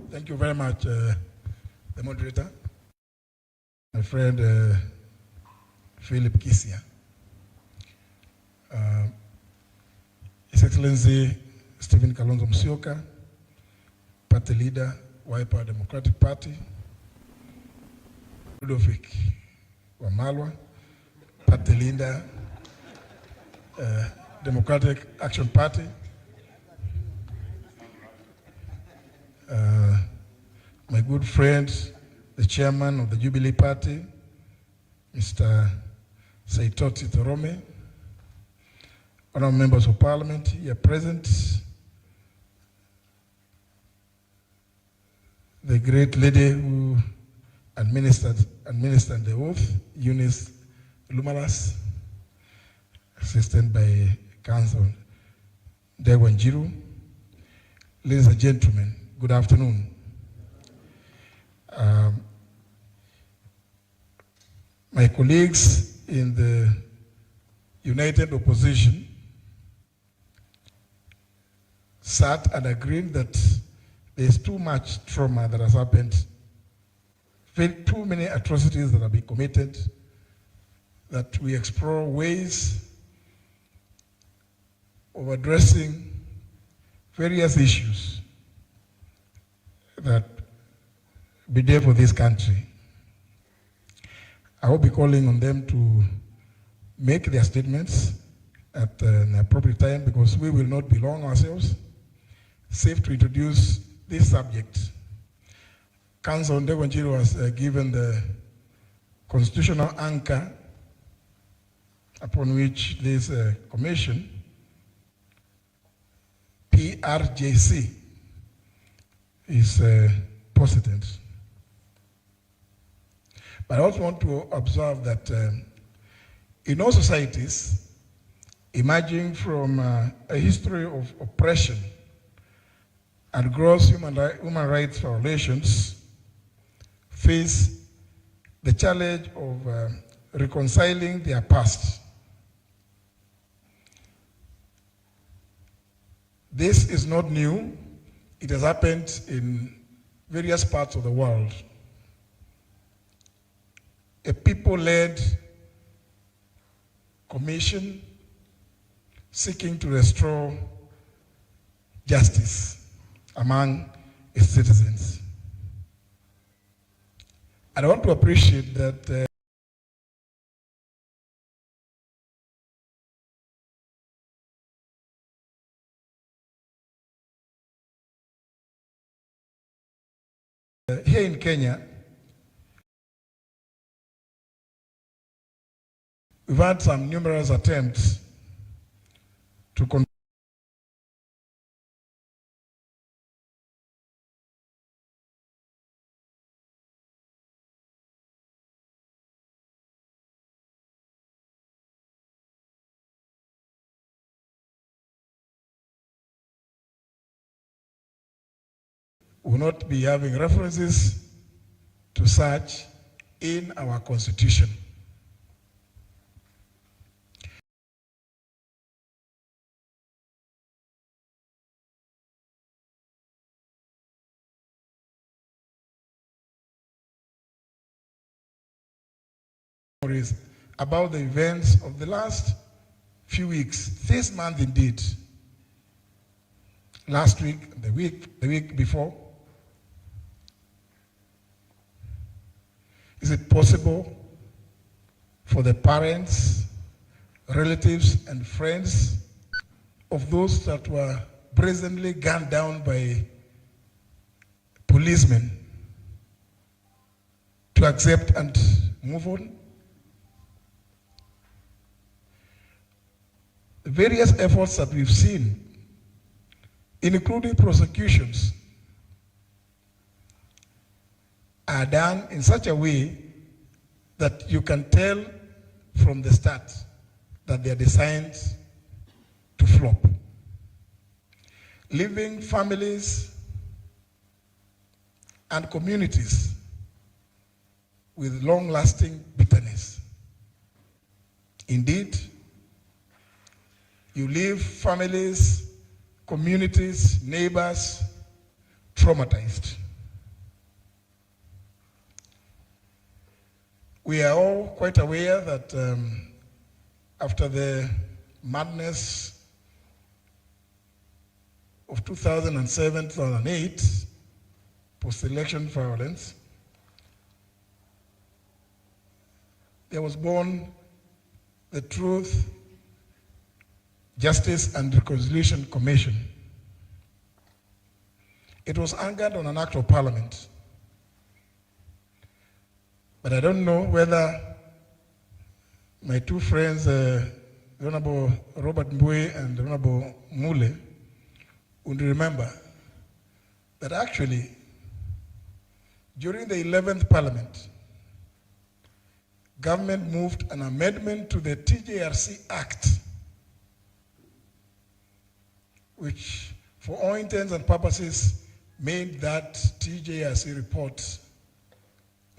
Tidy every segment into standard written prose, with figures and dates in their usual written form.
Thank you very much, the moderator, my friend Philip Kisia. His Excellency Stephen Kalonzo Musyoka, Party Leader, Wiper Democratic Party, Ludovic Wamalwa, Party Leader, Democratic Action Party, my good friend, the chairman of the Jubilee Party, Mr. Saitoti Torome, honorable members of parliament here present, the great lady who administered the oath, Eunice Lumalas, assisted by Council Deconstructs. Ladies and gentlemen, good afternoon. My colleagues in the United Opposition sat and agreed that there's too much trauma that has happened, too many atrocities that have been committed, that we explore ways of addressing various issues that be there for this country. I will be calling on them to make their statements at an appropriate time because we will not be long ourselves. Safe to introduce this subject. Council Deconstructs was given the constitutional anchor upon which this commission, PRJC, is posited. But I also want to observe that in all societies, emerging from a history of oppression and gross human rights violations, face the challenge of reconciling their past. This is not new. It has happened in various parts of the world. A people-led commission seeking to restore justice among its citizens. And I want to appreciate that here in Kenya, we've had some numerous attempts to will not be having references to such in our constitution. About the events of the last few weeks, this month indeed, last week, the week before. Is it possible for the parents, relatives, and friends of those that were brazenly gunned down by policemen to accept and move on? The various efforts that we've seen, including prosecutions, are done in such a way that you can tell from the start that they are designed to flop, leaving families and communities with long-lasting bitterness. Indeed, you leave families, communities, neighbors traumatized. We are all quite aware that after the madness of 2007, 2008, post-election violence, there was born the Truth, Justice and Reconciliation Commission. It was anchored on an act of parliament. But I don't know whether my two friends, Honorable Robert Mbui and Honorable Mule, would remember that actually during the 11th Parliament, government moved an amendment to the TJRC Act, which for all intents and purposes made that TJRC report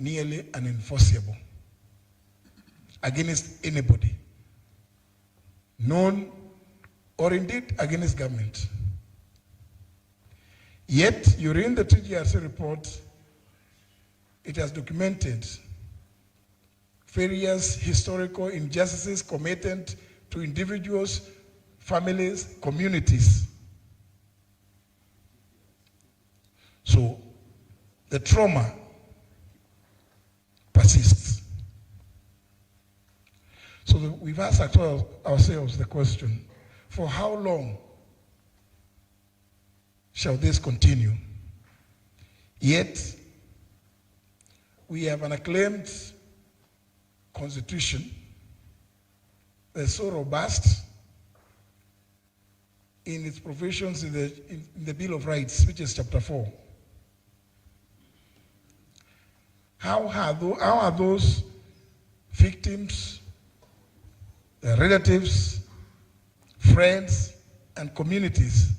nearly unenforceable against anybody, known or indeed against government. Yet, you read the TJRC report, it has documented various historical injustices committed to individuals, families, communities. So, the trauma persists. So we've asked ourselves the question, for how long shall this continue? Yet, we have an acclaimed constitution that's so robust in its provisions in the Bill of Rights, which is chapter 4. How are those victims, their relatives, friends, and communities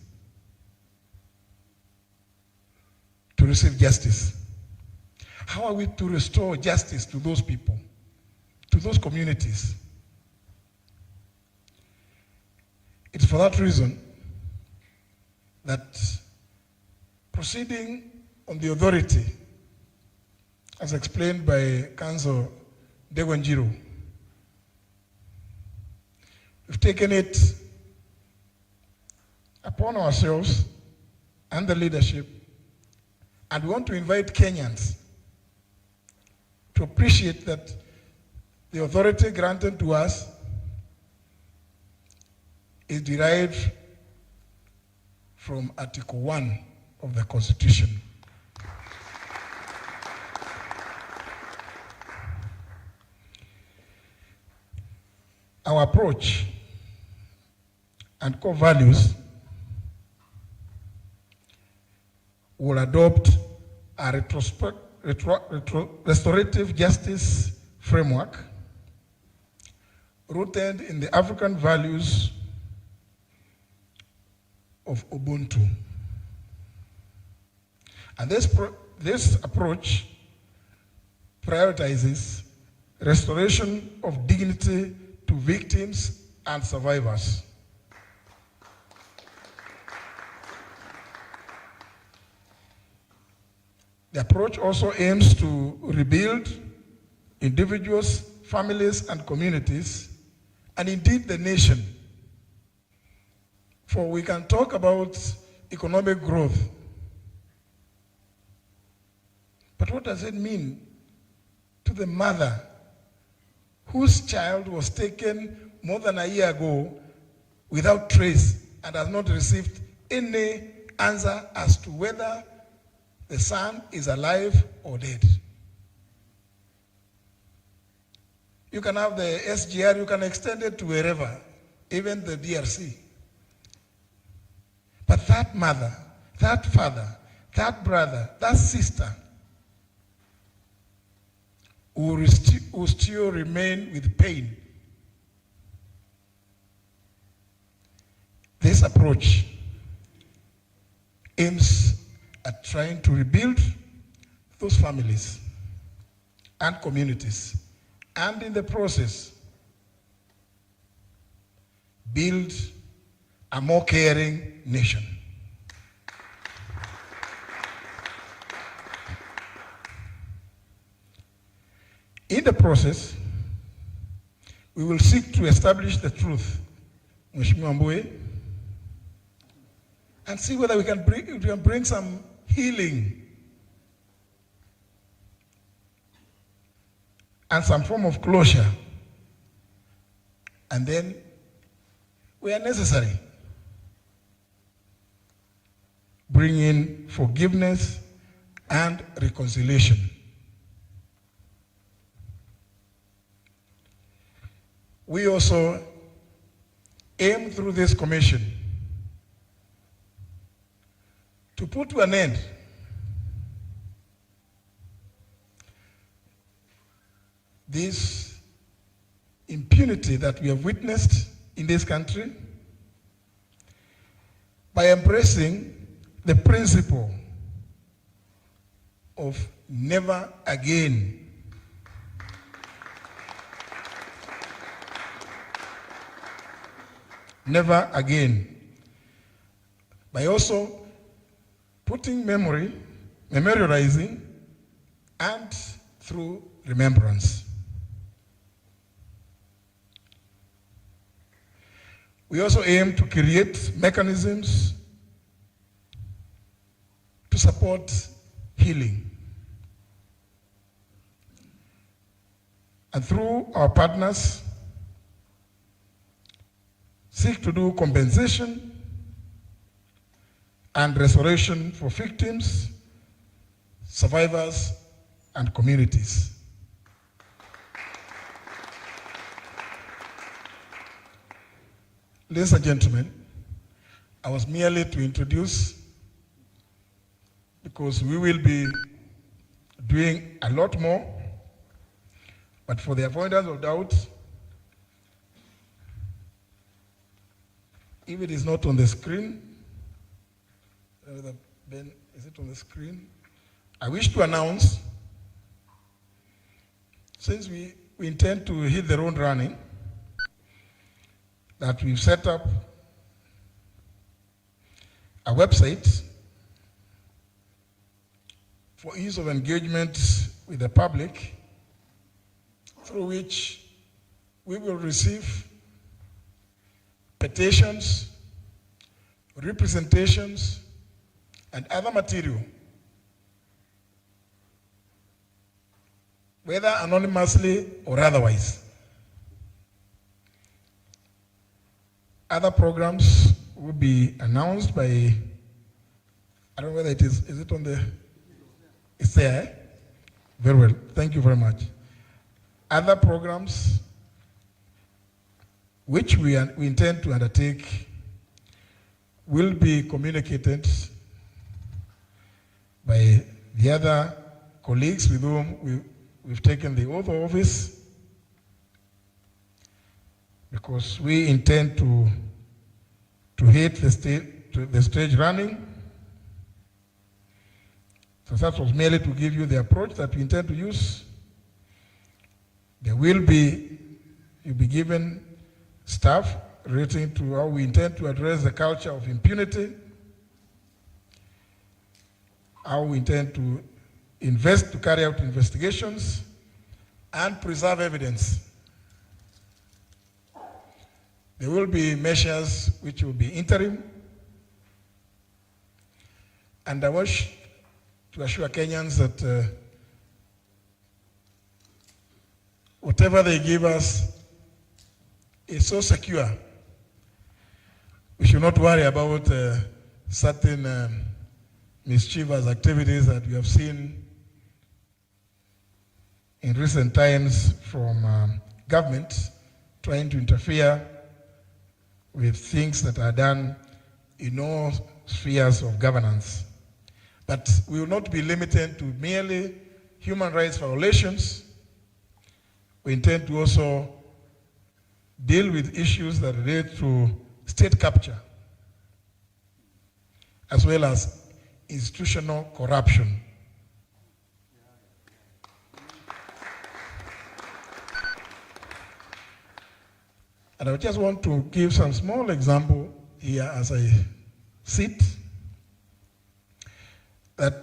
to receive justice? How are we to restore justice to those people, to those communities? It's for that reason that proceeding on the authority, as explained by Council Deconstructs, we've taken it upon ourselves and the leadership, and we want to invite Kenyans to appreciate that the authority granted to us is derived from Article 1 of the Constitution. Our approach and core values will adopt a restorative justice framework rooted in the African values of Ubuntu. And this approach prioritizes restoration of dignity to victims and survivors. The approach also aims to rebuild individuals, families, and communities, and indeed the nation. For we can talk about economic growth, but what does it mean to the mother whose child was taken more than a year ago without trace and has not received any answer as to whether the son is alive or dead? You can have the SGR, you can extend it to wherever, even the DRC. But that mother, that father, that brother, that sister will still remain with pain. This approach aims at trying to rebuild those families and communities, and in the process, build a more caring nation. In the process, we will seek to establish the truth, Mheshimiwa Mbue, and see whether we can bring some healing and some form of closure. And then, where necessary, bring in forgiveness and reconciliation. We also aim through this commission to put to an end this impunity that we have witnessed in this country by embracing the principle of never again. Never again. By also putting memorializing, and through remembrance. We also aim to create mechanisms to support healing. And through our partners, seek to do compensation and restoration for victims, survivors, and communities. Ladies and gentlemen, I was merely to introduce, because we will be doing a lot more, but for the avoidance of doubt, if it is not on the screen, Ben, is it on the screen? I wish to announce, since we intend to hit the road running, that we've set up a website for ease of engagement with the public, through which we will receive petitions, representations, and other material, whether anonymously or otherwise. Other programs will be announced by, I don't know whether is it on the, it's there, eh? Very well, thank you very much. Other programs which we intend to undertake will be communicated by the other colleagues with whom we've taken the oath of office, because we intend to hit the stage running. So that was merely to give you the approach that we intend to use. You'll be given staff relating to how we intend to address the culture of impunity, how we intend to carry out investigations, and preserve evidence. There will be measures which will be interim, and I wish to assure Kenyans that whatever they give us is so secure. We should not worry about certain mischievous activities that we have seen in recent times from government trying to interfere with things that are done in all spheres of governance. But we will not be limited to merely human rights violations. We intend to also deal with issues that relate to state capture, as well as institutional corruption. And I just want to give some small example here as I sit, that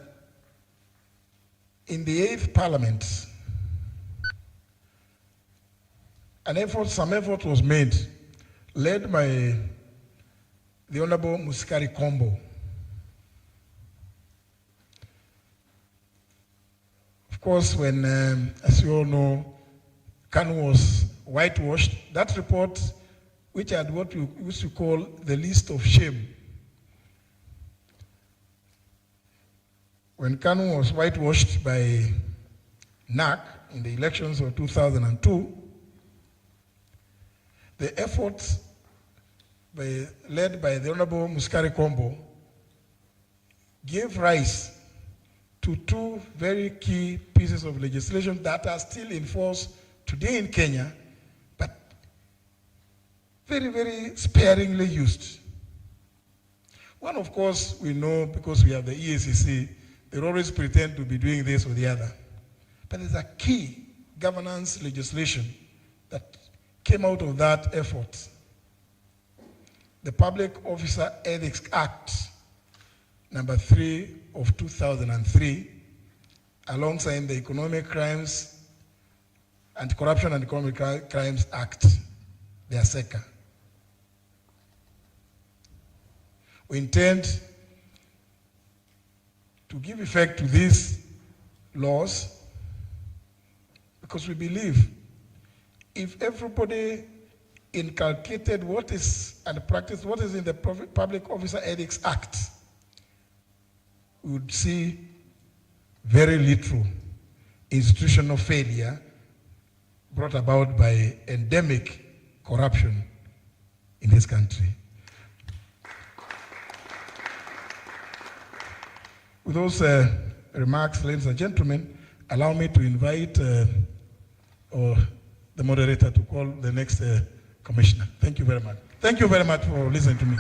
in the 8th Parliament, some effort was made, led by the Honorable Musikari Kombo. Of course, when, as you all know, Kanu was whitewashed, that report, which had what we used to call the list of shame. When Kanu was whitewashed by NAC in the elections of 2002, the efforts led by the Honorable Musikari Kombo gave rise to two very key pieces of legislation that are still in force today in Kenya, but very, very sparingly used. One, of course, we know because we have the EACC, they always pretend to be doing this or the other. But there's a key governance legislation that came out of that effort. The Public Officer Ethics Act, number 3 of 2003, alongside the Economic Crimes and Corruption and Economic Crimes Act, the ASECA. We intend to give effect to these laws because we believe if everybody inculcated what is and practiced what is in the Public Officer Ethics Act, we would see very little institutional failure brought about by endemic corruption in this country. With those remarks, ladies and gentlemen, allow me to invite the moderator to call the next commissioner. Thank you very much. Thank you very much for listening to me.